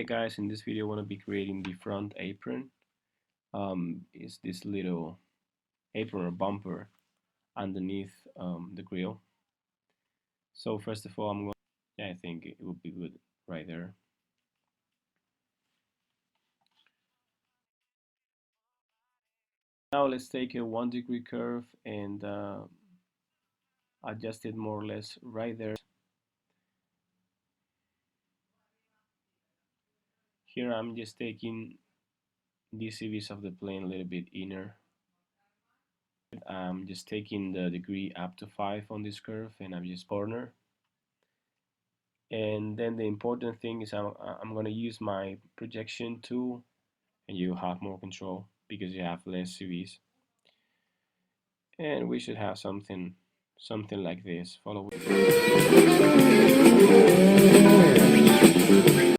guys, in this video I want to be creating the front apron. Is this little apron or bumper underneath the grill. So first of all, I think it would be good right there. Now let's take a 1-degree curve and adjust it more or less right there. Here I'm just taking the CVs of the plane a little bit inner. I'm just taking the degree up to 5 on this curve and I'm just corner. And then the important thing is I'm going to use my projection tool, and you have more control because you have less CVs. And we should have something like this. Follow.